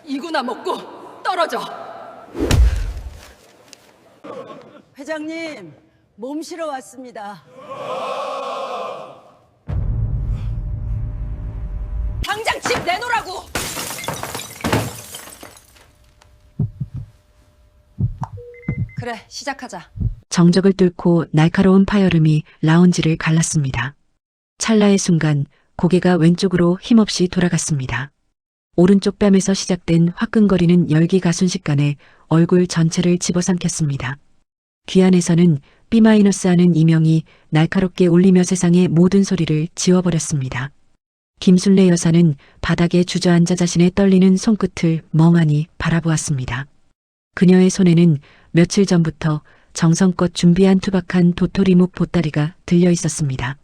이구나 먹고 떨어져. 회장님, 몸 실어 왔습니다. 당장 집 내놓으라고. 그래, 시작하자. 정적을 뚫고 날카로운 파열음이 라운지를 갈랐습니다. 찰나의 순간 고개가 왼쪽으로 힘없이 돌아갔습니다. 오른쪽 뺨에서 시작된 화끈거리는 열기가 순식간에 얼굴 전체를 집어삼켰습니다. 귀 안에서는 B-하는 이명이 날카롭게 울리며 세상의 모든 소리를 지워버렸습니다. 김순례 여사는 바닥에 주저앉아 자신의 떨리는 손끝을 멍하니 바라보았습니다. 그녀의 손에는 며칠 전부터 정성껏 준비한 투박한 도토리묵 보따리가 들려 있었습니다.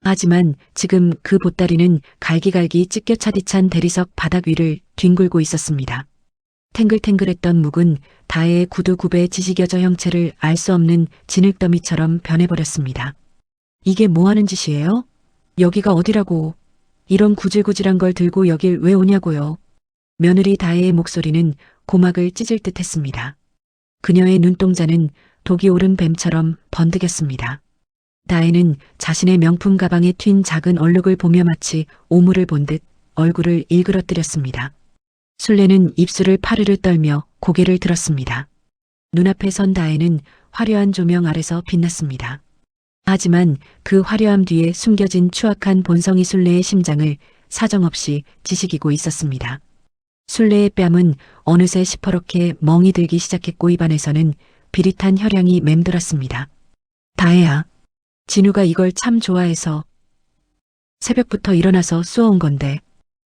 하지만 지금 그 보따리는 갈기갈기 찢겨 차디찬 대리석 바닥 위를 뒹굴고 있었습니다. 탱글탱글했던 묵은 다해의 구두굽의 지식여저 형체를 알 수 없는 진흙더미처럼 변해버렸습니다. 이게 뭐 하는 짓이에요? 여기가 어디라고? 이런 구질구질한 걸 들고 여길 왜 오냐고요? 며느리 다해의 목소리는 고막을 찢을 듯 했습니다. 그녀의 눈동자는 독이 오른 뱀처럼 번득였습니다. 다해는 자신의 명품 가방에 튄 작은 얼룩을 보며 마치 오물을 본 듯 얼굴을 일그러뜨렸습니다. 순례는 입술을 파르르 떨며 고개를 들었습니다. 눈앞에 선 다해는 화려한 조명 아래서 빛났습니다. 하지만 그 화려함 뒤에 숨겨진 추악한 본성이 순례의 심장을 사정없이 지식이고 있었습니다. 순례의 뺨은 어느새 시퍼렇게 멍이 들기 시작했고 입안에서는 비릿한 혈향이 맴돌았습니다. 다혜야, 진우가 이걸 참 좋아해서 새벽부터 일어나서 쏘아온 건데.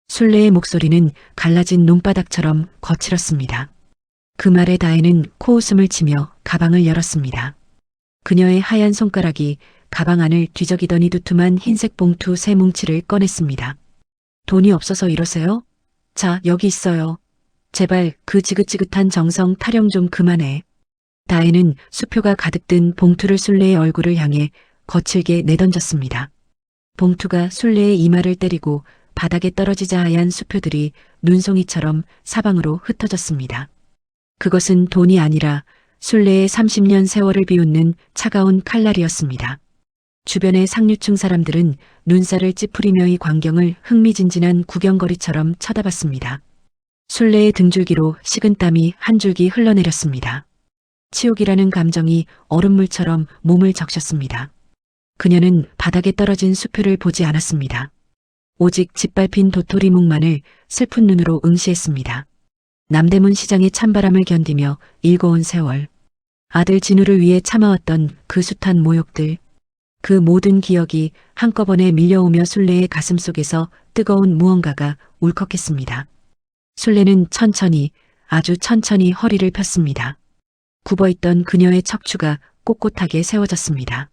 순례의 목소리는 갈라진 논바닥처럼 거칠었습니다. 그 말에 다혜는 코웃음을 치며 가방을 열었습니다. 그녀의 하얀 손가락이 가방 안을 뒤적이더니 두툼한 흰색 봉투 세 뭉치를 꺼냈습니다. 돈이 없어서 이러세요? 자, 여기 있어요. 제발 그 지긋지긋한 정성 타령 좀 그만해. 다혜는 수표가 가득 든 봉투를 순례의 얼굴을 향해 거칠게 내던졌습니다. 봉투가 순례의 이마를 때리고 바닥에 떨어지자 하얀 수표들이 눈송이처럼 사방으로 흩어졌습니다. 그것은 돈이 아니라 순례의 30년 세월을 비웃는 차가운 칼날이었습니다. 주변의 상류층 사람들은 눈살을 찌푸리며 이 광경을 흥미진진한 구경거리처럼 쳐다봤습니다. 순례의 등줄기로 식은땀이 한 줄기 흘러내렸습니다. 치욕이라는 감정이 얼음물처럼 몸을 적셨습니다. 그녀는 바닥에 떨어진 수표를 보지 않았습니다. 오직 짓밟힌 도토리묵만을 슬픈 눈으로 응시했습니다. 남대문 시장의 찬바람을 견디며 일궈온 세월, 아들 진우를 위해 참아왔던 그 숱한 모욕들, 그 모든 기억이 한꺼번에 밀려오며 순례의 가슴 속에서 뜨거운 무언가가 울컥했습니다. 순례는 천천히, 아주 천천히 허리를 폈습니다. 굽어있던 그녀의 척추가 꼿꼿하게 세워졌습니다.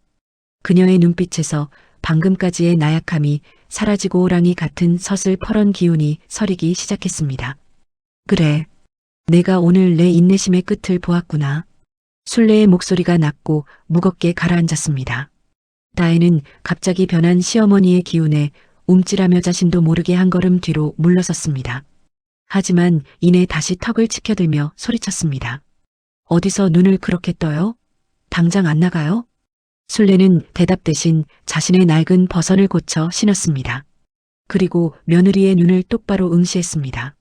그녀의 눈빛에서 방금까지의 나약함이 사라지고 호랑이 같은 서슬퍼런 기운이 서리기 시작했습니다. 그래, 내가 오늘 내 인내심의 끝을 보았구나. 순례의 목소리가 낮고 무겁게 가라앉았습니다. 다혜는 갑자기 변한 시어머니의 기운에 움찔하며 자신도 모르게 한 걸음 뒤로 물러섰습니다. 하지만 이내 다시 턱을 치켜들며 소리쳤습니다. 어디서 눈을 그렇게 떠요? 당장 안 나가요? 순례는 대답 대신 자신의 낡은 버선을 고쳐 신었습니다. 그리고 며느리의 눈을 똑바로 응시했습니다.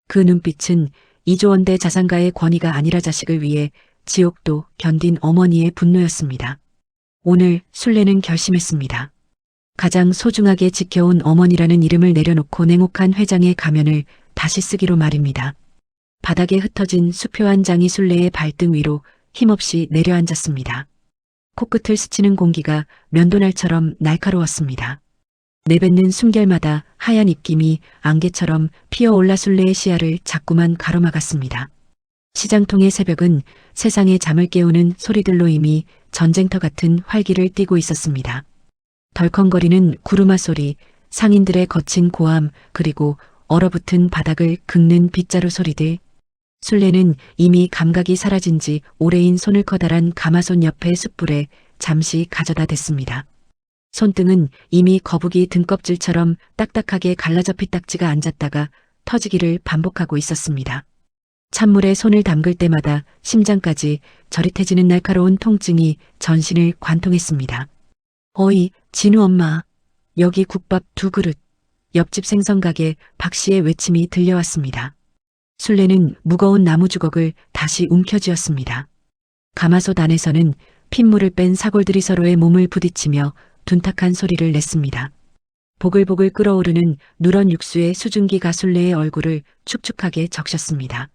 그 눈빛은 이조원대 자산가의 권위가 아니라 자식을 위해 지옥도 견딘 어머니의 분노였습니다. 오늘 순례는 결심했습니다. 가장 소중하게 지켜온 어머니라는 이름을 내려놓고 냉혹한 회장의 가면을 다시 쓰기로 말입니다. 바닥에 흩어진 수표 한 장이 순례의 발등 위로 힘없이 내려앉았습니다. 코끝을 스치는 공기가 면도날처럼 날카로웠습니다. 내뱉는 숨결마다 하얀 입김이 안개처럼 피어올라 순례의 시야를 자꾸만 가로막았습니다. 시장통의 새벽은 세상의 잠을 깨우는 소리들로 이미 전쟁터 같은 활기를 띠고 있었습니다. 덜컹거리는 구루마 소리, 상인들의 거친 고함, 그리고 얼어붙은 바닥을 긁는 빗자루 소리들. 순례는 이미 감각이 사라진 지 오래인 손을 커다란 가마솥 옆의 숯불에 잠시 가져다 댔습니다. 손등은 이미 거북이 등껍질처럼 딱딱하게 갈라져 피딱지가 앉았다가 터지기를 반복하고 있었습니다. 찬물에 손을 담글 때마다 심장까지 저릿해지는 날카로운 통증이 전신을 관통했습니다. 어이, 진우 엄마. 여기 국밥 2그릇. 옆집 생선가게 박 씨의 외침이 들려왔습니다. 술래는 무거운 나무 주걱을 다시 움켜쥐었습니다. 가마솥 안에서는 핏물을 뺀 사골들이 서로의 몸을 부딪히며 둔탁한 소리를 냈습니다. 보글보글 끓어오르는 누런 육수에 수증기가 술래의 얼굴을 축축하게 적셨습니다.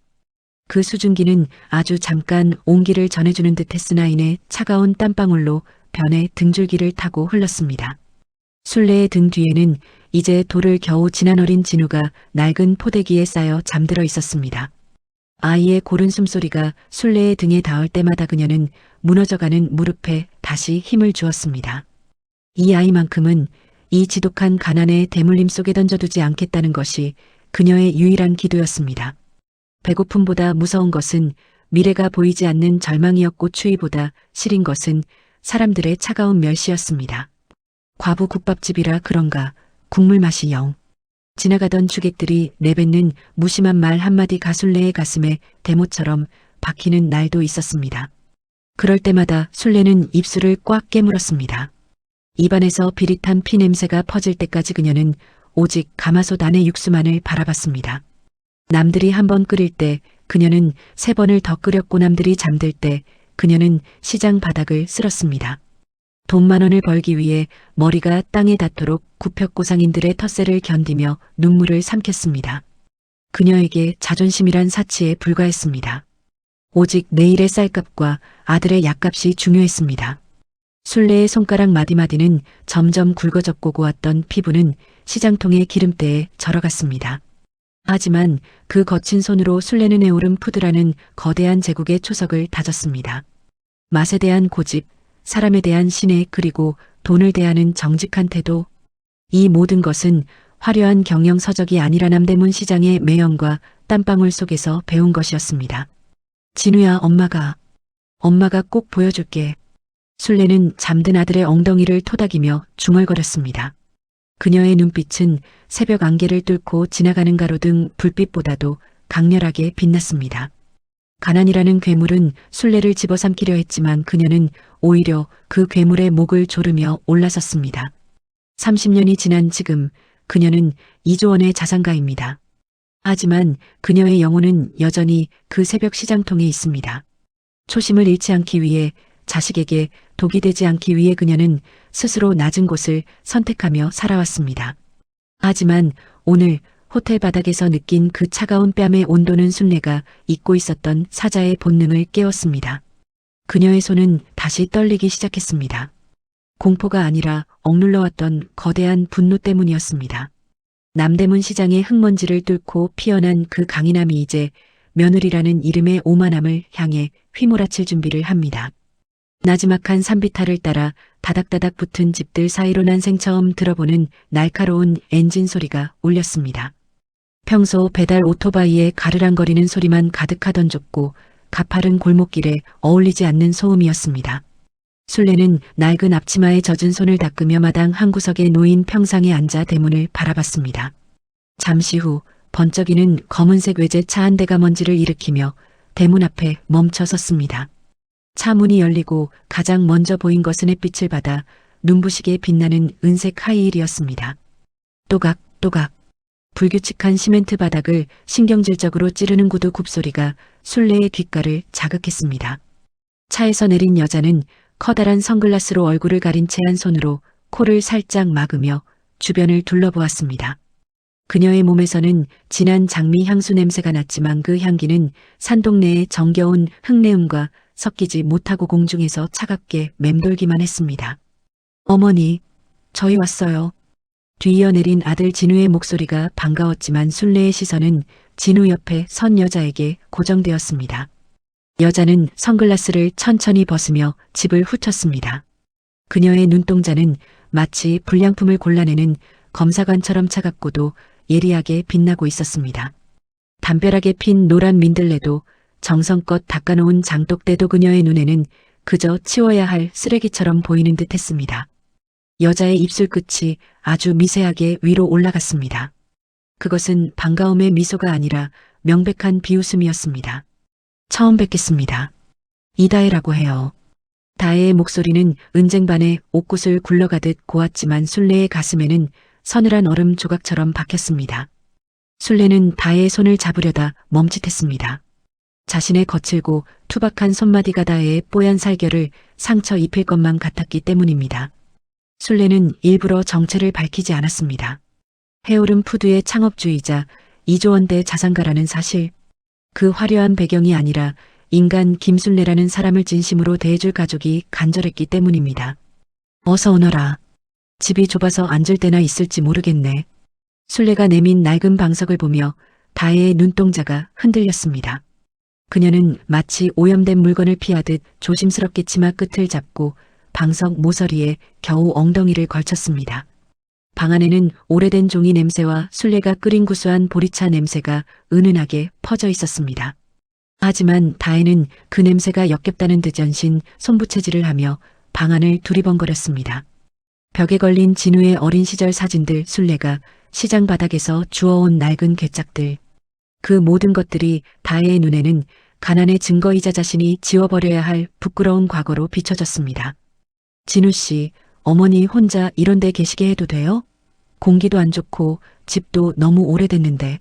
그 수증기는 아주 잠깐 온기를 전해주는 듯 했으나 이내 차가운 땀방울로 변해 등줄기를 타고 흘렀습니다. 술래의 등 뒤에는 이제 돌을 겨우 지난 어린 진우가 낡은 포대기에 쌓여 잠들어 있었습니다. 아이의 고른 숨소리가 술래의 등에 닿을 때마다 그녀는 무너져가는 무릎에 다시 힘을 주었습니다. 이 아이만큼은 이 지독한 가난의 대물림 속에 던져두지 않겠다는 것이 그녀의 유일한 기도였습니다. 배고픔보다 무서운 것은 미래가 보이지 않는 절망이었고 추위보다 시린 것은 사람들의 차가운 멸시였습니다. 과부 국밥집이라 그런가 국물 맛이 영. 지나가던 주객들이 내뱉는 무심한 말 한마디가 술래의 가슴에 대모처럼 박히는 날도 있었습니다. 그럴 때마다 술래는 입술을 꽉 깨물었습니다. 입안에서 비릿한 피 냄새가 퍼질 때까지 그녀는 오직 가마솥 안의 육수만을 바라봤습니다. 남들이 한 번 끓일 때 그녀는 3번을 더 끓였고 남들이 잠들 때 그녀는 시장 바닥을 쓸었습니다. 돈 10,000원을 벌기 위해 머리가 땅에 닿도록 굽혔고 상인들의 텃세를 견디며 눈물을 삼켰습니다. 그녀에게 자존심이란 사치에 불과했습니다. 오직 내일의 쌀값과 아들의 약값이 중요했습니다. 술래의 손가락 마디마디는 점점 굵어졌고 고왔던 피부는 시장통의 기름때에 절어갔습니다. 하지만 그 거친 손으로 술래는 에오름 푸드라는 거대한 제국의 초석을 다졌습니다. 맛에 대한 고집, 사람에 대한 신뢰 그리고 돈을 대하는 정직한 태도. 이 모든 것은 화려한 경영 서적이 아니라 남대문 시장의 매연과 땀방울 속에서 배운 것이었습니다. 진우야, 엄마가 꼭 보여줄게. 술래는 잠든 아들의 엉덩이를 토닥이며 중얼거렸습니다. 그녀의 눈빛은 새벽 안개를 뚫고 지나가는 가로등 불빛보다도 강렬하게 빛났습니다. 가난이라는 괴물은 술래를 집어삼키려 했지만 그녀는 오히려 그 괴물의 목을 조르며 올라섰습니다. 30년이 지난 지금 그녀는 2조 원의 자산가입니다. 하지만 그녀의 영혼은 여전히 그 새벽 시장통에 있습니다. 초심을 잃지 않기 위해, 자식에게 독이 되지 않기 위해 그녀는 스스로 낮은 곳을 선택하며 살아왔습니다. 하지만 오늘 호텔 바닥에서 느낀 그 차가운 뺨의 온도는 순례가 잊고 있었던 사자의 본능을 깨웠습니다. 그녀의 손은 다시 떨리기 시작했습니다. 공포가 아니라 억눌러왔던 거대한 분노 때문이었습니다. 남대문 시장의 흙먼지를 뚫고 피어난 그 강인함이 이제 며느리라는 이름의 오만함을 향해 휘몰아칠 준비를 합니다. 나지막한 산비탈을 따라 다닥다닥 붙은 집들 사이로 난생 처음 들어보는 날카로운 엔진 소리가 울렸습니다. 평소 배달 오토바이의 가르랑거리는 소리만 가득하던 좁고 가파른 골목길에 어울리지 않는 소음이었습니다. 술래는 낡은 앞치마에 젖은 손을 닦으며 마당 한 구석에 놓인 평상에 앉아 대문을 바라봤습니다. 잠시 후 번쩍이는 검은색 외제차 한 대가 먼지를 일으키며 대문 앞에 멈춰 섰습니다. 차 문이 열리고 가장 먼저 보인 것은 햇빛을 받아 눈부시게 빛나는 은색 하이힐이었습니다. 또각또각 불규칙한 시멘트 바닥을 신경질적으로 찌르는 구두 굽소리가 술래의 귓가를 자극했습니다. 차에서 내린 여자는 커다란 선글라스로 얼굴을 가린 채 한 손으로 코를 살짝 막으며 주변을 둘러보았습니다. 그녀의 몸에서는 진한 장미 향수 냄새가 났지만 그 향기는 산동 내의 정겨운 흙내음과 섞이지 못하고 공중에서 차갑게 맴돌기만 했습니다. 어머니, 저희 왔어요. 뒤이어 내린 아들 진우의 목소리가 반가웠지만 술래의 시선은 진우 옆에 선 여자에게 고정되었습니다. 여자는 선글라스를 천천히 벗으며 집을 훑었습니다. 그녀의 눈동자는 마치 불량품을 골라내는 검사관처럼 차갑고도 예리하게 빛나고 있었습니다. 담벼락에 핀 노란 민들레도 정성껏 닦아놓은 장독대도 그녀의 눈에는 그저 치워야 할 쓰레기처럼 보이는 듯 했습니다. 여자의 입술 끝이 아주 미세하게 위로 올라갔습니다. 그것은 반가움의 미소가 아니라 명백한 비웃음이었습니다. 처음 뵙겠습니다. 이다혜라고 해요. 다혜의 목소리는 은쟁반에 옥굿을 굴러가듯 고왔지만 순례의 가슴에는 서늘한 얼음 조각처럼 박혔습니다. 순례는 다혜의 손을 잡으려다 멈칫했습니다. 자신의 거칠고 투박한 손마디가 다혜의 뽀얀 살결을 상처 입힐 것만 같았기 때문입니다. 순례는 일부러 정체를 밝히지 않았습니다. 해오름 푸드의 창업주이자 이조원대 자산가라는 사실, 그 화려한 배경이 아니라 인간 김순례라는 사람을 진심으로 대해줄 가족이 간절했기 때문입니다. 어서 오너라. 집이 좁아서 앉을 데나 있을지 모르겠네. 순례가 내민 낡은 방석을 보며 다혜의 눈동자가 흔들렸습니다. 그녀는 마치 오염된 물건을 피하듯 조심스럽게 치마 끝을 잡고 방석 모서리에 겨우 엉덩이를 걸쳤습니다. 방 안에는 오래된 종이 냄새와 순례가 끓인 구수한 보리차 냄새가 은은하게 퍼져 있었습니다. 하지만 다혜는 그 냄새가 역겹다는 듯 연신 손부채질을 하며 방 안을 두리번거렸습니다. 벽에 걸린 진우의 어린 시절 사진들, 순례가 시장 바닥에서 주워온 낡은 괴짝들. 그 모든 것들이 다혜의 눈에는 가난의 증거이자 자신이 지워버려야 할 부끄러운 과거로 비춰졌습니다. 진우 씨, 어머니 혼자 이런 데 계시게 해도 돼요? 공기도 안 좋고 집도 너무 오래됐는데.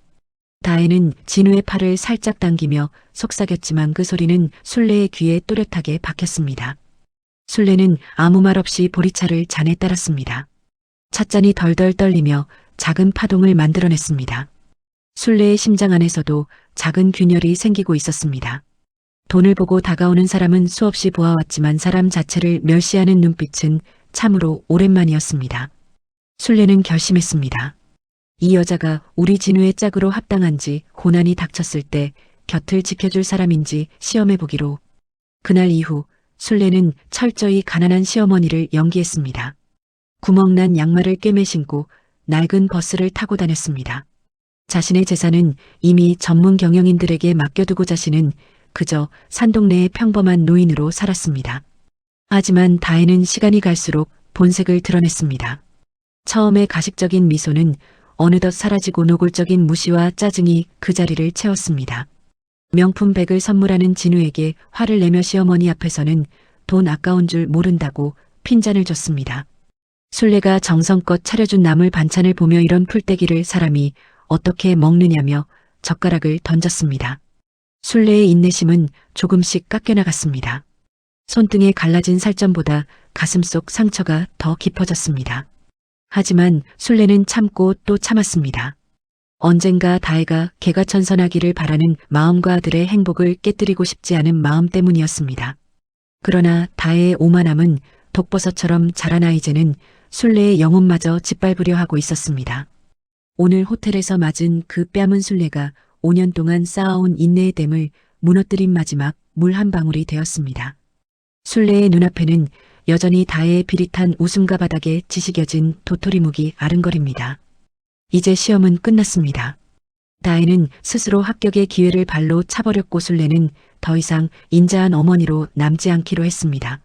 다혜는 진우의 팔을 살짝 당기며 속삭였지만 그 소리는 순례의 귀에 또렷하게 박혔습니다. 순례는 아무 말 없이 보리차를 잔에 따랐습니다. 찻잔이 덜덜 떨리며 작은 파동을 만들어냈습니다. 순례의 심장 안에서도 작은 균열이 생기고 있었습니다. 돈을 보고 다가오는 사람은 수없이 보아왔지만 사람 자체를 멸시하는 눈빛은 참으로 오랜만이었습니다. 순례는 결심했습니다. 이 여자가 우리 진우의 짝으로 합당한지 고난이 닥쳤을 때 곁을 지켜줄 사람인지 시험해보기로. 그날 이후 순례는 철저히 가난한 시어머니를 연기했습니다. 구멍난 양말을 꿰매 신고 낡은 버스를 타고 다녔습니다. 자신의 재산은 이미 전문 경영인들에게 맡겨두고 자신은 그저 산동네의 평범한 노인으로 살았습니다. 하지만 다혜는 시간이 갈수록 본색을 드러냈습니다. 처음에 가식적인 미소는 어느덧 사라지고 노골적인 무시와 짜증이 그 자리를 채웠습니다. 명품 백을 선물하는 진우에게 화를 내며 시어머니 앞에서는 돈 아까운 줄 모른다고 핀잔을 줬습니다. 순례가 정성껏 차려준 나물 반찬을 보며 이런 풀떼기를 사람이 어떻게 먹느냐며 젓가락을 던졌습니다. 순례의 인내심은 조금씩 깎여나갔습니다. 손등에 갈라진 살점보다 가슴속 상처가 더 깊어졌습니다. 하지만 순례는 참고 또 참았습니다. 언젠가 다혜가 개가천선하기를 바라는 마음과 아들의 행복을 깨뜨리고 싶지 않은 마음 때문이었습니다. 그러나 다혜의 오만함은 독버섯처럼 자라나 이제는 순례의 영혼마저 짓밟으려 하고 있었습니다. 오늘 호텔에서 맞은 그 뺨은 순례가 5년 동안 쌓아온 인내의 댐을 무너뜨린 마지막 물 한 방울이 되었습니다. 순례의 눈앞에는 여전히 다혜의 비릿한 웃음과 바닥에 지식여진 도토리묵이 아른거립니다. 이제 시험은 끝났습니다. 다혜는 스스로 합격의 기회를 발로 차버렸고 순례는 더 이상 인자한 어머니로 남지 않기로 했습니다.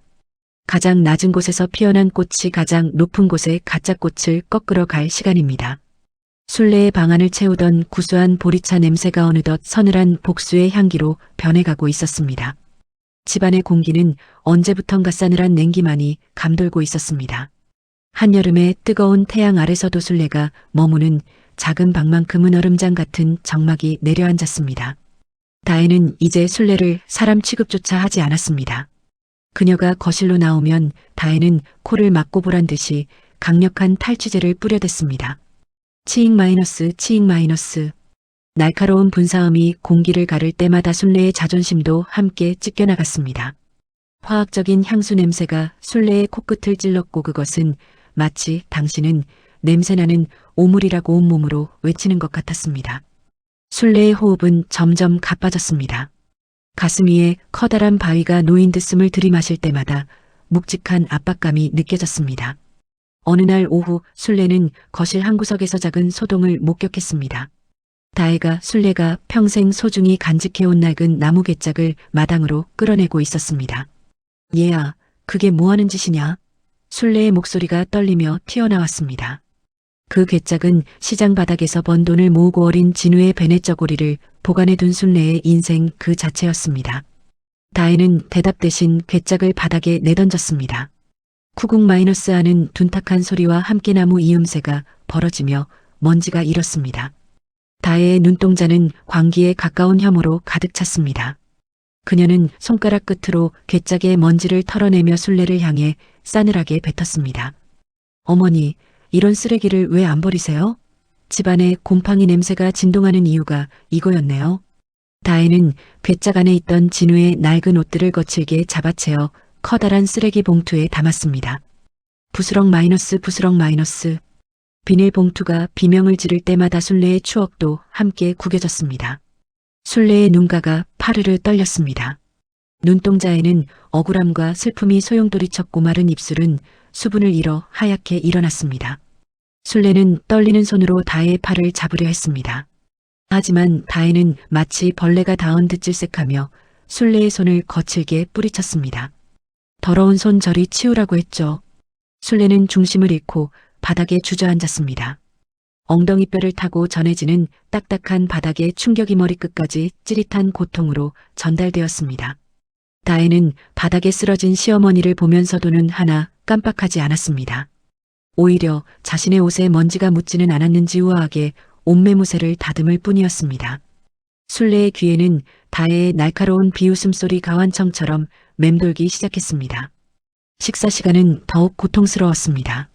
가장 낮은 곳에서 피어난 꽃이 가장 높은 곳에 가짜 꽃을 꺾으러 갈 시간입니다. 순례의 방안을 채우던 구수한 보리차 냄새가 어느덧 서늘한 복수의 향기로 변해가고 있었습니다. 집안의 공기는 언제부턴가 싸늘한 냉기만이 감돌고 있었습니다. 한여름의 뜨거운 태양 아래서도 순례가 머무는 작은 방만큼은 얼음장 같은 정막이 내려앉았습니다. 다혜는 이제 순례를 사람 취급조차 하지 않았습니다. 그녀가 거실로 나오면 다혜는 코를 막고 보란 듯이 강력한 탈취제를 뿌려댔습니다. 치익 마이너스, 치익 마이너스. 날카로운 분사음이 공기를 가를 때마다 순례의 자존심도 함께 찢겨나갔습니다. 화학적인 향수 냄새가 순례의 코끝을 찔렀고 그것은 마치 당신은 냄새나는 오물이라고 온몸으로 외치는 것 같았습니다. 순례의 호흡은 점점 가빠졌습니다. 가슴 위에 커다란 바위가 놓인 듯 숨을 들이마실 때마다 묵직한 압박감이 느껴졌습니다. 어느 날 오후 순례는 거실 한 구석에서 작은 소동을 목격했습니다. 다혜가 순례가 평생 소중히 간직해온 낡은 나무 괴짝을 마당으로 끌어내고 있었습니다. 얘야, 그게 뭐하는 짓이냐? 순례의 목소리가 떨리며 튀어나왔습니다. 그 괴짝은 시장 바닥에서 번 돈을 모으고 어린 진우의 베네쩌고리를 보관해둔 순례의 인생 그 자체였습니다. 다혜는 대답 대신 괴짝을 바닥에 내던졌습니다. 쿠국 마이너스 하는 둔탁한 소리와 함께 나무 이음새가 벌어지며 먼지가 일었습니다. 다혜의 눈동자는 광기에 가까운 혐오로 가득 찼습니다. 그녀는 손가락 끝으로 괴짝의 먼지를 털어내며 순례를 향해 싸늘하게 뱉었습니다. 어머니, 이런 쓰레기를 왜 안 버리세요? 집안에 곰팡이 냄새가 진동하는 이유가 이거였네요. 다혜는 괴짝 안에 있던 진우의 낡은 옷들을 거칠게 잡아채어 커다란 쓰레기 봉투에 담았습니다. 부스럭 마이너스 부스럭 마이너스. 비닐봉투가 비명을 지를 때마다 순례의 추억도 함께 구겨졌습니다. 순례의 눈가가 파르르 떨렸습니다. 눈동자에는 억울함과 슬픔이 소용돌이쳤고 마른 입술은 수분을 잃어 하얗게 일어났습니다. 순례는 떨리는 손으로 다혜의 팔을 잡으려 했습니다. 하지만 다혜는 마치 벌레가 닿은 듯 질색하며 순례의 손을 거칠게 뿌리쳤습니다. 더러운 손 저리 치우라고 했죠. 순례는 중심을 잃고 바닥에 주저앉았습니다. 엉덩이뼈를 타고 전해지는 딱딱한 바닥의 충격이 머리끝까지 찌릿한 고통으로 전달되었습니다. 다혜는 바닥에 쓰러진 시어머니를 보면서도 눈 하나 깜빡하지 않았습니다. 오히려 자신의 옷에 먼지가 묻지는 않았는지 우아하게 옷매무새를 다듬을 뿐이었습니다. 순례의 귀에는 다혜의 날카로운 비웃음 소리 가완청처럼 맴돌기 시작했습니다. 식사 시간은 더욱 고통스러웠습니다.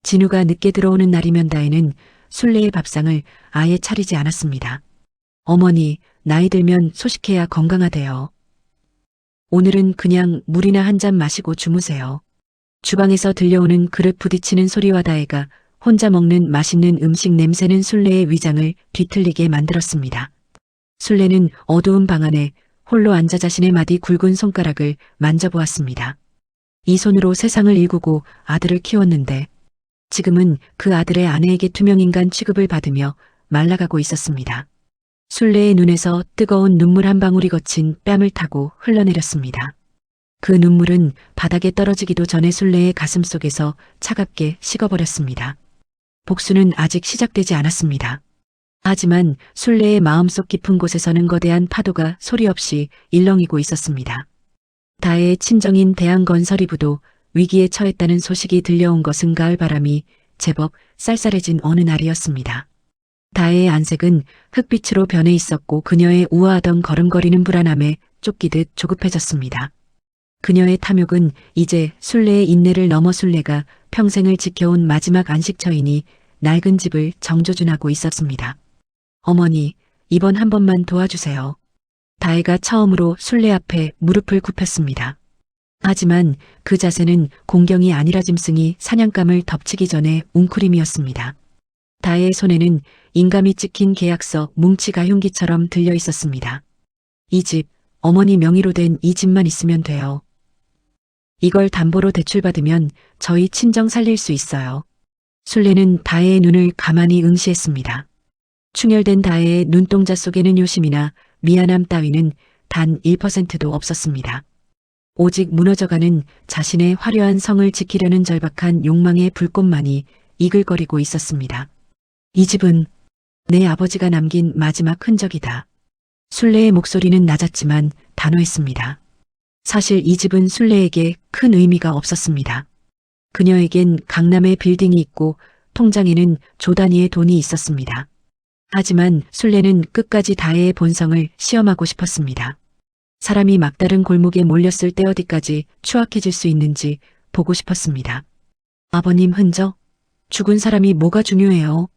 진우가 늦게 들어오는 날이면 다혜는 순례의 밥상을 아예 차리지 않았습니다. 어머니, 나이 들면 소식해야 건강하대요. 오늘은 그냥 물이나 한 잔 마시고 주무세요. 주방에서 들려오는 그릇 부딪히는 소리와 다혜가 혼자 먹는 맛있는 음식 냄새는 순례의 위장을 뒤틀리게 만들었습니다. 순례는 어두운 방 안에 홀로 앉아 자신의 마디 굵은 손가락을 만져보았습니다. 이 손으로 세상을 일구고 아들을 키웠는데 지금은 그 아들의 아내에게 투명인간 취급을 받으며 말라가고 있었습니다. 순례의 눈에서 뜨거운 눈물 한 방울이 거친 뺨을 타고 흘러내렸습니다. 그 눈물은 바닥에 떨어지기도 전에 순례의 가슴속에서 차갑게 식어버렸습니다. 복수는 아직 시작되지 않았습니다. 하지만 순례의 마음속 깊은 곳에서는 거대한 파도가 소리 없이 일렁이고 있었습니다. 다혜의 친정인 대한건설이부도 위기에 처했다는 소식이 들려온 것은 가을 바람이 제법 쌀쌀해진 어느 날이었습니다. 다혜의 안색은 흑빛으로 변해 있었고 그녀의 우아하던 걸음걸이는 불안함에 쫓기듯 조급해졌습니다. 그녀의 탐욕은 이제 순례의 인내를 넘어 순례가 평생을 지켜온 마지막 안식처이니 낡은 집을 정조준하고 있었습니다. 어머니, 이번 한 번만 도와주세요. 다혜가 처음으로 순례 앞에 무릎을 굽혔습니다. 하지만 그 자세는 공경이 아니라 짐승이 사냥감을 덮치기 전에 웅크림이었습니다. 다혜의 손에는 인감이 찍힌 계약서 뭉치가 흉기처럼 들려 있었습니다. 이 집, 어머니 명의로 된 이 집만 있으면 돼요. 이걸 담보로 대출받으면 저희 친정 살릴 수 있어요. 순례는 다혜의 눈을 가만히 응시했습니다. 충혈된 다혜의 눈동자 속에는 요심이나 미안함 따위는 단 1%도 없었습니다. 오직 무너져가는 자신의 화려한 성을 지키려는 절박한 욕망의 불꽃만이 이글거리고 있었습니다. 이 집은 내 아버지가 남긴 마지막 흔적이다. 순례의 목소리는 낮았지만 단호했습니다. 사실 이 집은 순례에게 큰 의미가 없었습니다. 그녀에겐 강남에 빌딩이 있고 통장에는 조 단위의 돈이 있었습니다. 하지만 순례는 끝까지 다혜의 본성을 시험하고 싶었습니다. 사람이 막다른 골목에 몰렸을 때 어디까지 추악해질 수 있는지 보고 싶었습니다. 아버님 흔적? 죽은 사람이 뭐가 중요해요?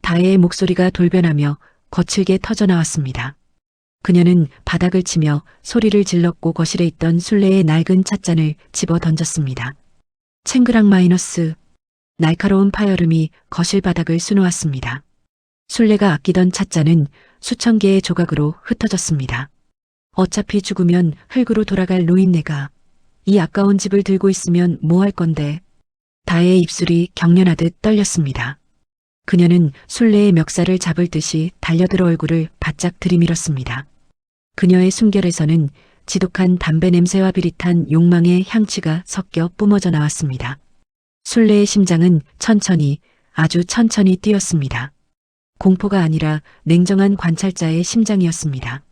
다혜의 목소리가 돌변하며 거칠게 터져나왔습니다. 그녀는 바닥을 치며 소리를 질렀고 거실에 있던 순례의 낡은 찻잔을 집어 던졌습니다. 챙그랑 마이너스. 날카로운 파열음이 거실 바닥을 수놓았습니다. 순례가 아끼던 찻잔은 수천 개의 조각으로 흩어졌습니다. 어차피 죽으면 흙으로 돌아갈 노인네가 이 아까운 집을 들고 있으면 뭐 할 건데. 다혜의 입술이 경련하듯 떨렸습니다. 그녀는 순례의 멱살을 잡을 듯이 달려들어 얼굴을 바짝 들이밀었습니다. 그녀의 숨결에서는 지독한 담배 냄새와 비릿한 욕망의 향취가 섞여 뿜어져 나왔습니다. 순례의 심장은 천천히 아주 천천히 뛰었습니다. 공포가 아니라 냉정한 관찰자의 심장이었습니다.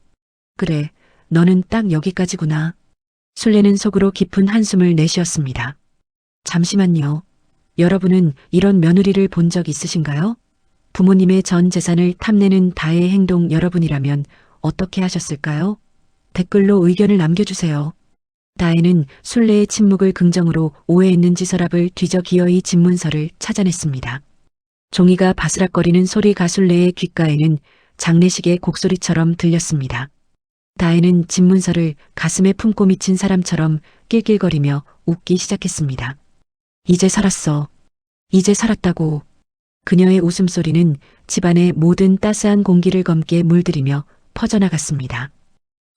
그래, 너는 딱 여기까지구나. 술래는 속으로 깊은 한숨을 내쉬었습니다. 잠시만요. 여러분은 이런 며느리를 본 적 있으신가요? 부모님의 전 재산을 탐내는 다의 행동 여러분이라면 어떻게 하셨을까요? 댓글로 의견을 남겨주세요. 다혜는 술래의 침묵을 긍정으로 오해했는지 서랍을 뒤져 기어이 집문서를 찾아냈습니다. 종이가 바스락거리는 소리가 술래의 귓가에는 장례식의 곡소리처럼 들렸습니다. 다혜는 집문서를 가슴에 품고 미친 사람처럼 낄낄거리며 웃기 시작했습니다. 이제 살았어. 이제 살았다고. 그녀의 웃음소리는 집안의 모든 따스한 공기를 검게 물들이며 퍼져나갔습니다.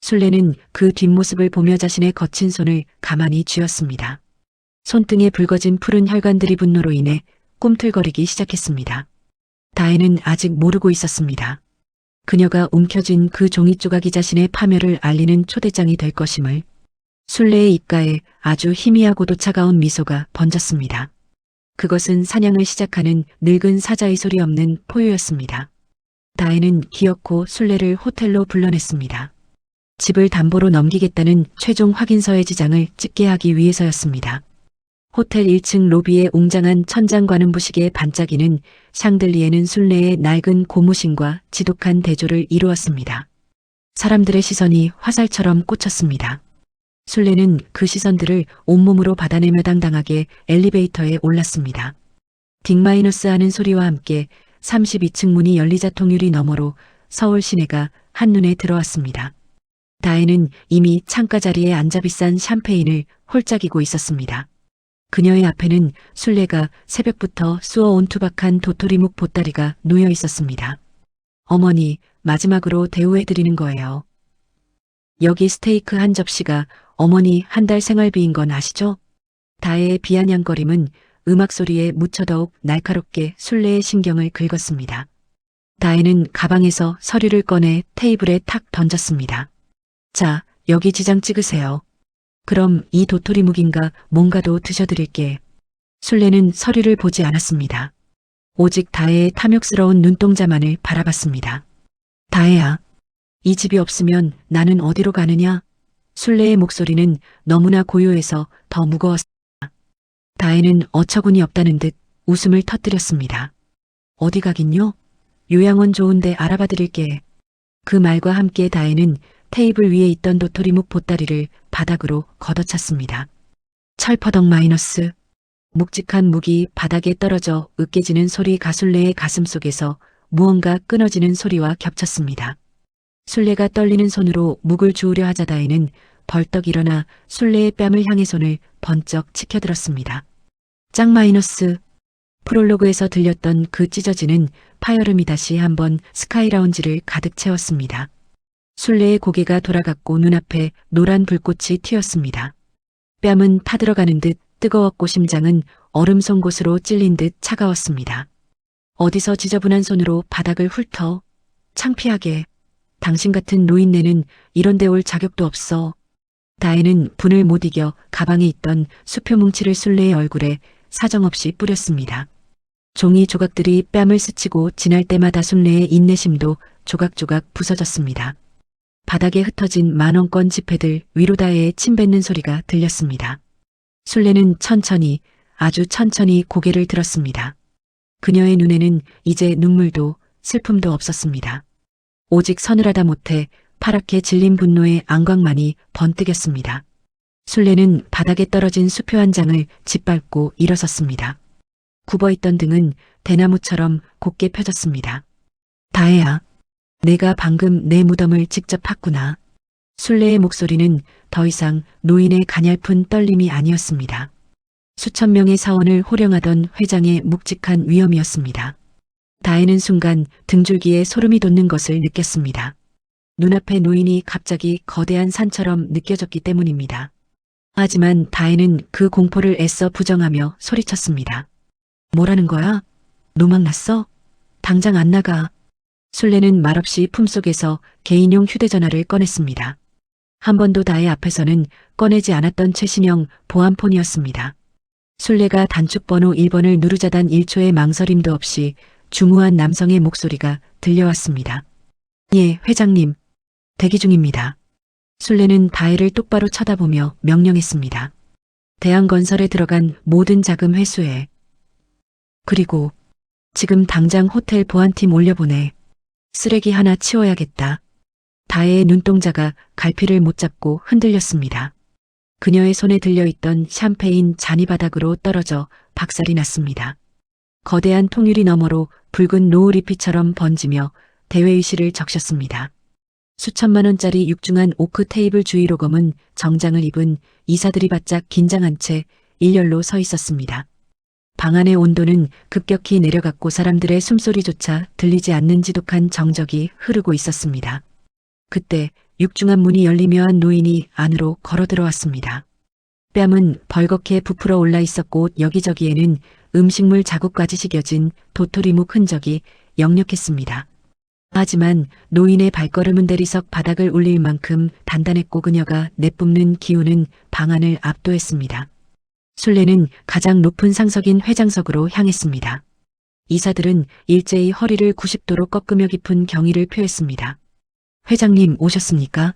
술래는 그 뒷모습을 보며 자신의 거친 손을 가만히 쥐었습니다. 손등에 붉어진 푸른 혈관들이 분노로 인해 꿈틀거리기 시작했습니다. 다혜는 아직 모르고 있었습니다. 그녀가 움켜쥔 그 종이 조각이 자신의 파멸을 알리는 초대장이 될 것임을. 술래의 입가에 아주 희미하고도 차가운 미소가 번졌습니다. 그것은 사냥을 시작하는 늙은 사자의 소리 없는 포효였습니다. 다혜는 기어코 술래를 호텔로 불러냈습니다. 집을 담보로 넘기겠다는 최종 확인서의 지장을 찍게 하기 위해서였습니다. 호텔 1층 로비의 웅장한 천장과는 부식의 반짝이는 샹들리에는 술래의 낡은 고무신과 지독한 대조를 이루었습니다. 사람들의 시선이 화살처럼 꽂혔습니다. 술래는 그 시선들을 온몸으로 받아내며 당당하게 엘리베이터에 올랐습니다. 딩마이너스 하는 소리와 함께 32층 문이 열리자 통유리 너머로 서울 시내가 한눈에 들어왔습니다. 다혜는 이미 창가 자리에 앉아 비싼 샴페인을 홀짝이고 있었습니다. 그녀의 앞에는 술래가 새벽부터 쑤어온 투박한 도토리묵 보따리가 놓여 있었습니다. 어머니, 마지막으로 대우해드리는 거예요. 여기 스테이크 한 접시가 어머니 한 달 생활비인 건 아시죠? 다혜의 비아냥거림은 음악 소리에 묻혀 더욱 날카롭게 술래의 신경을 긁었습니다. 다혜는 가방에서 서류를 꺼내 테이블에 탁 던졌습니다. 자, 여기 지장 찍으세요. 그럼 이 도토리묵인가 뭔가도 드셔드릴게. 술래는 서류를 보지 않았습니다. 오직 다혜의 탐욕스러운 눈동자만을 바라봤습니다. 다혜야, 이 집이 없으면 나는 어디로 가느냐? 술래의 목소리는 너무나 고요해서 더 무거웠습니다. 다혜는 어처구니 없다는 듯 웃음을 터뜨렸습니다. 어디 가긴요? 요양원 좋은데 알아봐 드릴게. 그 말과 함께 다혜는 테이블 위에 있던 도토리묵 보따리를 바닥으로 걷어찼습니다. 철퍼덕 마이너스. 묵직한 묵이 바닥에 떨어져 으깨지는 소리 가술래의 가슴 속에서 무언가 끊어지는 소리와 겹쳤습니다. 술래가 떨리는 손으로 묵을 주우려 하자 다혜는 벌떡 일어나 술래의 뺨을 향해 손을 번쩍 치켜들었습니다. 짱 마이너스. 프롤로그에서 들렸던 그 찢어지는 파열음이 다시 한번 스카이 라운지를 가득 채웠습니다. 술래의 고개가 돌아갔고 눈앞에 노란 불꽃이 튀었습니다. 뺨은 타들어가는 듯 뜨거웠고 심장은 얼음 송곳으로 찔린 듯 차가웠습니다. 어디서 지저분한 손으로 바닥을 훑어. 창피하게. 당신 같은 노인네는 이런 데 올 자격도 없어. 다혜는 분을 못 이겨 가방에 있던 수표 뭉치를 술래의 얼굴에 사정없이 뿌렸습니다. 종이 조각들이 뺨을 스치고 지날 때마다 술래의 인내심도 조각조각 부서졌습니다. 바닥에 흩어진 만원권 지폐들 위로 다혜의 침 뱉는 소리가 들렸습니다. 술래는 천천히, 아주 천천히 고개를 들었습니다. 그녀의 눈에는 이제 눈물도 슬픔도 없었습니다. 오직 서늘하다 못해 파랗게 질린 분노의 안광만이 번뜩였습니다. 술래는 바닥에 떨어진 수표 한 장을 짓밟고 일어섰습니다. 굽어있던 등은 대나무처럼 곧게 펴졌습니다. 다혜야, 내가 방금 내 무덤을 직접 팠구나. 술래의 목소리는 더 이상 노인의 가냘픈 떨림이 아니었습니다. 수천 명의 사원을 호령하던 회장의 묵직한 위엄이었습니다. 다혜는 순간 등줄기에 소름이 돋는 것을 느꼈습니다. 눈앞의 노인이 갑자기 거대한 산처럼 느껴졌기 때문입니다. 하지만 다혜는 그 공포를 애써 부정하며 소리쳤습니다. 뭐라는 거야? 노망 났어? 당장 안 나가. 술래는 말없이 품속에서 개인용 휴대전화를 꺼냈습니다. 한 번도 다혜 앞에서는 꺼내지 않았던 최신형 보안폰이었습니다. 술래가 단축번호 1번을 누르자단 1초의 망설임도 없이 중후한 남성의 목소리가 들려왔습니다. 예, 회장님. 대기 중입니다. 술래는 다혜를 똑바로 쳐다보며 명령했습니다. 대한건설에 들어간 모든 자금 회수해. 그리고 지금 당장 호텔 보안팀 올려보내. 쓰레기 하나 치워야겠다. 다혜의 눈동자가 갈피를 못 잡고 흔들렸습니다. 그녀의 손에 들려있던 샴페인 잔이 바닥으로 떨어져 박살이 났습니다. 거대한 통유리 너머로 붉은 노을잎이처럼 번지며 대회의실을 적셨습니다. 수천만 원짜리 육중한 오크 테이블 주위로 검은 정장을 입은 이사들이 바짝 긴장한 채 일렬로 서 있었습니다. 방 안의 온도는 급격히 내려갔고 사람들의 숨소리조차 들리지 않는 지독한 정적이 흐르고 있었습니다. 그때 육중한 문이 열리며 한 노인이 안으로 걸어 들어왔습니다. 뺨은 벌겋게 부풀어 올라 있었고 여기저기에는 음식물 자국까지 식혀진 도토리묵 흔적이 역력했습니다. 하지만 노인의 발걸음은 대리석 바닥을 울릴 만큼 단단했고 그녀가 내뿜는 기운은 방 안을 압도했습니다. 술래는 가장 높은 상석인 회장석으로 향했습니다. 이사들은 일제히 허리를 90도로 꺾으며 깊은 경의를 표했습니다. 회장님 오셨습니까?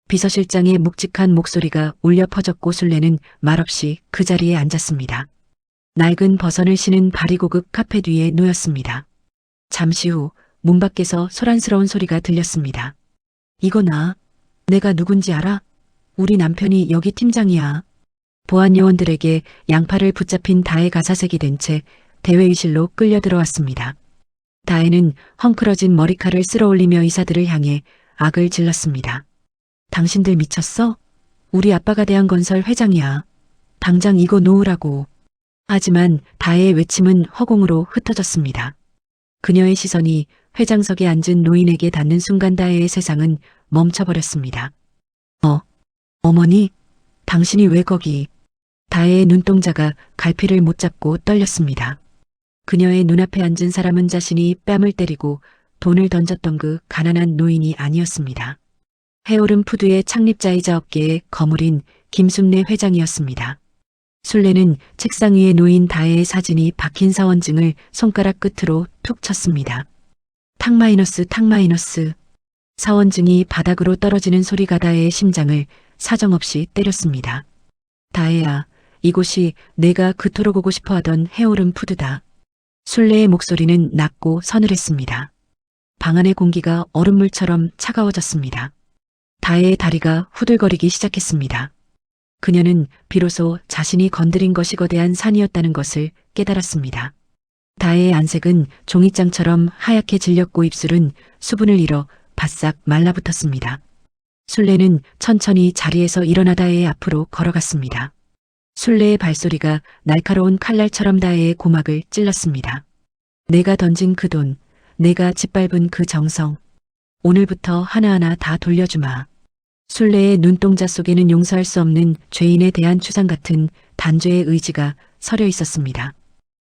비서실장의 묵직한 목소리가 울려 퍼졌고 술래는 말없이 그 자리에 앉았습니다. 낡은 버선을 신은 발이 고급 카펫 위에 놓였습니다. 잠시 후 문 밖에서 소란스러운 소리가 들렸습니다. 이거 나. 내가 누군지 알아? 우리 남편이 여기 팀장이야. 보안 요원들에게 양팔을 붙잡힌 다혜 가사색이 된 채 대회의실로 끌려 들어왔습니다. 다혜는 헝클어진 머리칼을 쓸어올리며 이사들을 향해 악을 질렀습니다. 당신들 미쳤어? 우리 아빠가 대한건설 회장이야. 당장 이거 놓으라고. 하지만 다혜의 외침은 허공으로 흩어졌습니다. 그녀의 시선이 회장석에 앉은 노인에게 닿는 순간 다혜의 세상은 멈춰버렸습니다. 어머니? 당신이 왜 거기? 다혜의 눈동자가 갈피를 못 잡고 떨렸습니다. 그녀의 눈앞에 앉은 사람은 자신이 뺨을 때리고 돈을 던졌던 그 가난한 노인이 아니었습니다. 해오름 푸드의 창립자이자 업계의 거물인 김순례 회장이었습니다. 술래는 책상 위에 놓인 다혜의 사진이 박힌 사원증을 손가락 끝으로 툭 쳤습니다. 탁 마이너스. 사원증이 바닥으로 떨어지는 소리가 다혜의 심장을 사정없이 때렸습니다. 다혜야, 이곳이 내가 그토록 오고 싶어 하던 해오름 푸드다. 술래의 목소리는 낮고 서늘했습니다. 방 안의 공기가 얼음물처럼 차가워졌습니다. 다혜의 다리가 후들거리기 시작했습니다. 그녀는 비로소 자신이 건드린 것이 거대한 산이었다는 것을 깨달았습니다. 다혜의 안색은 종이장처럼 하얗게 질렸고 입술은 수분을 잃어 바싹 말라붙었습니다. 술래는 천천히 자리에서 일어나 다혜의 앞으로 걸어갔습니다. 술래의 발소리가 날카로운 칼날처럼 다혜의 고막을 찔렀습니다. 내가 던진 그 돈, 내가 짓밟은 그 정성, 오늘부터 하나하나 다 돌려주마. 술래의 눈동자 속에는 용서할 수 없는 죄인에 대한 추상 같은 단죄의 의지가 서려 있었습니다.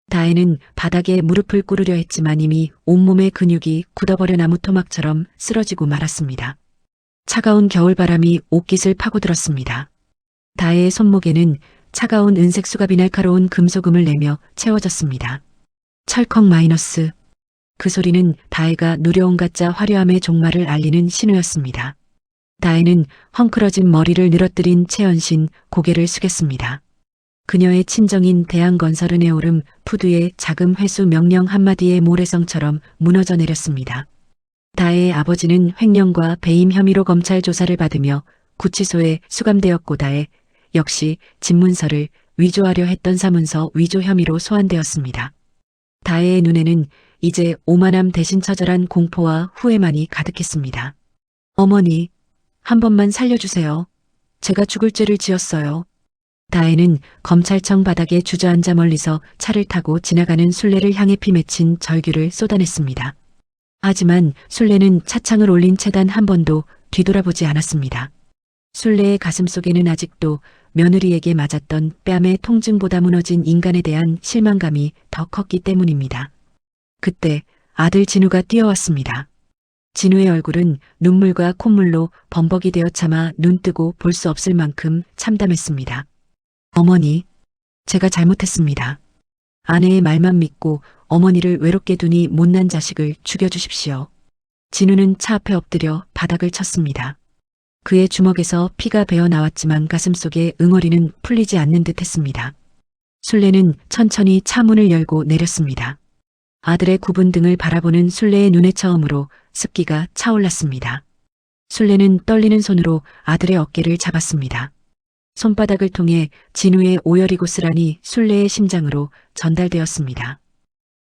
다혜는 바닥에 무릎을 꿇으려 했지만 이미 온몸의 근육이 굳어버려 나무 토막처럼 쓰러지고 말았습니다. 차가운 겨울바람이 옷깃을 파고들었습니다. 다혜의 손목에는 차가운 은색 수갑이 날카로운 금소금을 내며 채워졌습니다. 철컥 마이너스. 그 소리는 다혜가 누려온 가짜 화려함의 종말을 알리는 신호였습니다. 다혜는 헝클어진 머리를 늘어뜨린 채 언신 고개를 숙였습니다. 그녀의 친정인 대한건설은 해오름 푸드의 자금 회수 명령 한마디에 모래성처럼 무너져 내렸습니다. 다혜의 아버지는 횡령과 배임 혐의로 검찰 조사를 받으며 구치소에 수감되었고 다혜 역시 집문서를 위조하려 했던 사문서 위조 혐의로 소환되었습니다. 다혜의 눈에는 이제 오만함 대신 처절한 공포와 후회만이 가득했습니다. 어머니, 한 번만 살려주세요. 제가 죽을 죄를 지었어요. 다혜는 검찰청 바닥에 주저앉아 멀리서 차를 타고 지나가는 술래를 향해 피맺힌 절규를 쏟아냈습니다. 하지만 술래는 차창을 올린 채 단 한 번도 뒤돌아보지 않았습니다. 술래의 가슴 속에는 아직도 며느리에게 맞았던 뺨의 통증보다 무너진 인간에 대한 실망감이 더 컸기 때문입니다. 그때 아들 진우가 뛰어왔습니다. 진우의 얼굴은 눈물과 콧물로 범벅이 되어 차마 눈뜨고 볼 수 없을 만큼 참담했습니다. 어머니, 제가 잘못했습니다. 아내의 말만 믿고 어머니를 외롭게 두니 못난 자식을 죽여주십시오. 진우는 차 앞에 엎드려 바닥을 쳤습니다. 그의 주먹에서 피가 배어 나왔지만 가슴속에 응어리는 풀리지 않는 듯 했습니다. 순례는 천천히 차 문을 열고 내렸습니다. 아들의 굽은 등을 바라보는 순례의 눈에 처음으로 습기가 차올랐습니다. 순례는 떨리는 손으로 아들의 어깨를 잡았습니다. 손바닥을 통해 진우의 오열이 고스란히 순례의 심장으로 전달되었습니다.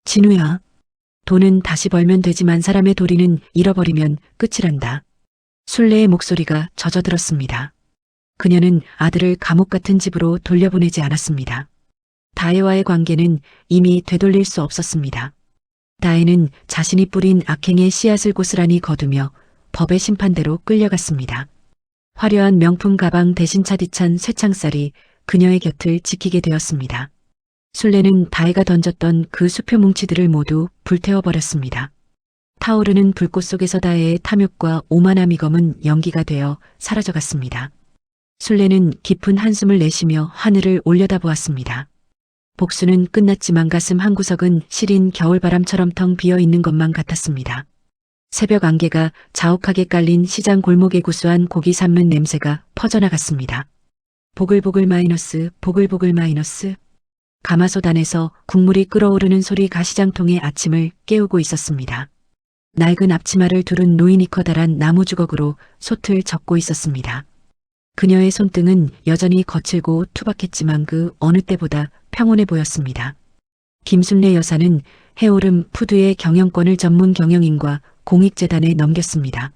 진우야, 돈은 다시 벌면 되지만 사람의 도리는 잃어버리면 끝이란다. 순례의 목소리가 젖어들었습니다. 그녀는 아들을 감옥 같은 집으로 돌려보내지 않았습니다. 다혜와의 관계는 이미 되돌릴 수 없었습니다. 다혜는 자신이 뿌린 악행의 씨앗을 고스란히 거두며 법의 심판대로 끌려갔습니다. 화려한 명품 가방 대신 차디찬 쇠창살이 그녀의 곁을 지키게 되었습니다. 순례는 다혜가 던졌던 그 수표 뭉치들을 모두 불태워버렸습니다. 타오르는 불꽃 속에서 다혜의 탐욕과 오만함이 검은 연기가 되어 사라져갔습니다. 순례는 깊은 한숨을 내쉬며 하늘을 올려다보았습니다. 복수는 끝났지만 가슴 한구석은 시린 겨울바람처럼 텅 비어있는 것만 같았습니다. 새벽 안개가 자욱하게 깔린 시장 골목의 구수한 고기 삶는 냄새가 퍼져나갔습니다. 보글보글 마이너스, 보글보글 마이너스. 가마솥 안에서 국물이 끓어오르는 소리 가시장통의 아침을 깨우고 있었습니다. 낡은 앞치마를 두른 노인이 커다란 나무 주걱으로 솥을 젓고 있었습니다. 그녀의 손등은 여전히 거칠고 투박했지만 그 어느 때보다 평온해 보였습니다. 김순례 여사는 해오름 푸드의 경영권을 전문 경영인과 공익재단에 넘겼습니다.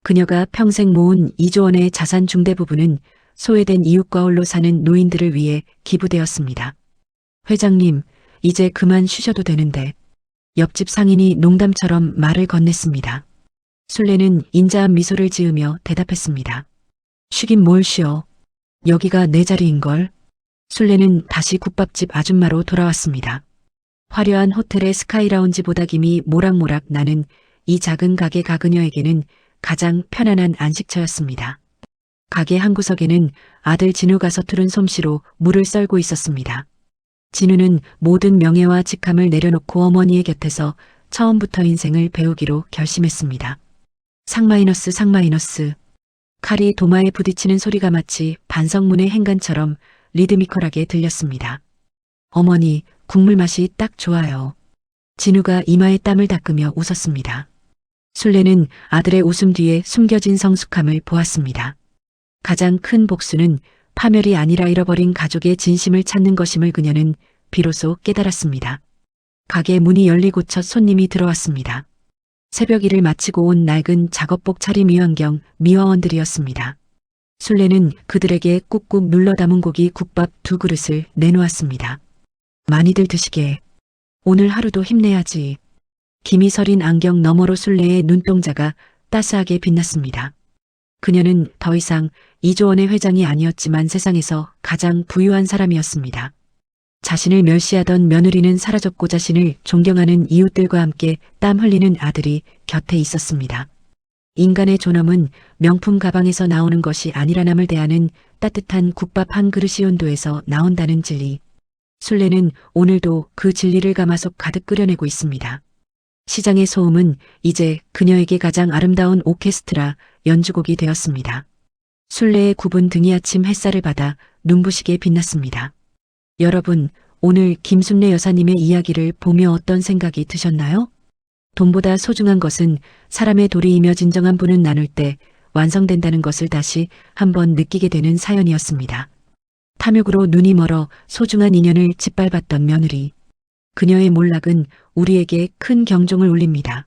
그녀가 평생 모은 2조 원의 자산 중대 부분은 소외된 이웃과 홀로 사는 노인들을 위해 기부되었습니다. 회장님, 이제 그만 쉬셔도 되는데. 옆집 상인이 농담처럼 말을 건넸습니다. 순례는 인자한 미소를 지으며 대답했습니다. 쉬긴 뭘 쉬어. 여기가 내 자리인걸. 순례는 다시 국밥집 아줌마로 돌아왔습니다. 화려한 호텔의 스카이라운지 보다김이 모락모락 나는 이 작은 가게가 그녀에게는 가장 편안한 안식처였습니다. 가게 한구석에는 아들 진우가 서투른 솜씨로 물을 썰고 있었습니다. 진우는 모든 명예와 직함을 내려놓고 어머니의 곁에서 처음부터 인생을 배우기로 결심했습니다. 상마이너스 상마이너스. 칼이 도마에 부딪히는 소리가 마치 반성문의 행간처럼 리드미컬하게 들렸습니다. 어머니, 국물 맛이 딱 좋아요. 진우가 이마에 땀을 닦으며 웃었습니다. 순례는 아들의 웃음 뒤에 숨겨진 성숙함을 보았습니다. 가장 큰 복수는 파멸이 아니라 잃어버린 가족의 진심을 찾는 것임을 그녀는 비로소 깨달았습니다. 가게 문이 열리고 첫 손님이 들어왔습니다. 새벽 일을 마치고 온 낡은 작업복 차림 위안경 미화원들이었습니다. 순례는 그들에게 꾹꾹 눌러 담은 고기 국밥 2그릇을 내놓았습니다. 많이들 드시게. 오늘 하루도 힘내야지. 김이 서린 안경 너머로 순례의 눈동자가 따스하게 빛났습니다. 그녀는 더 이상 2조 원의 회장이 아니었지만 세상에서 가장 부유한 사람이었습니다. 자신을 멸시하던 며느리는 사라졌고 자신을 존경하는 이웃들과 함께 땀 흘리는 아들이 곁에 있었습니다. 인간의 존엄은 명품 가방에서 나오는 것이 아니라 남을 대하는 따뜻한 국밥 한 그릇이 온도에서 나온다는 진리. 순례는 오늘도 그 진리를 가마솥 가득 끓여내고 있습니다. 시장의 소음은 이제 그녀에게 가장 아름다운 오케스트라 연주곡이 되었습니다. 순례의 굽은 등이 아침 햇살을 받아 눈부시게 빛났습니다. 여러분, 오늘 김순례 여사님의 이야기를 보며 어떤 생각이 드셨나요? 돈보다 소중한 것은 사람의 도리이며 진정한 분은 나눌 때 완성된다는 것을 다시 한번 느끼게 되는 사연이었습니다. 탐욕으로 눈이 멀어 소중한 인연을 짓밟았던 며느리. 그녀의 몰락은 우리에게 큰 경종을 울립니다.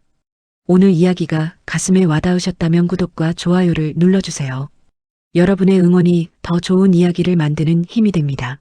오늘 이야기가 가슴에 와닿으셨다면 구독과 좋아요를 눌러주세요. 여러분의 응원이 더 좋은 이야기를 만드는 힘이 됩니다.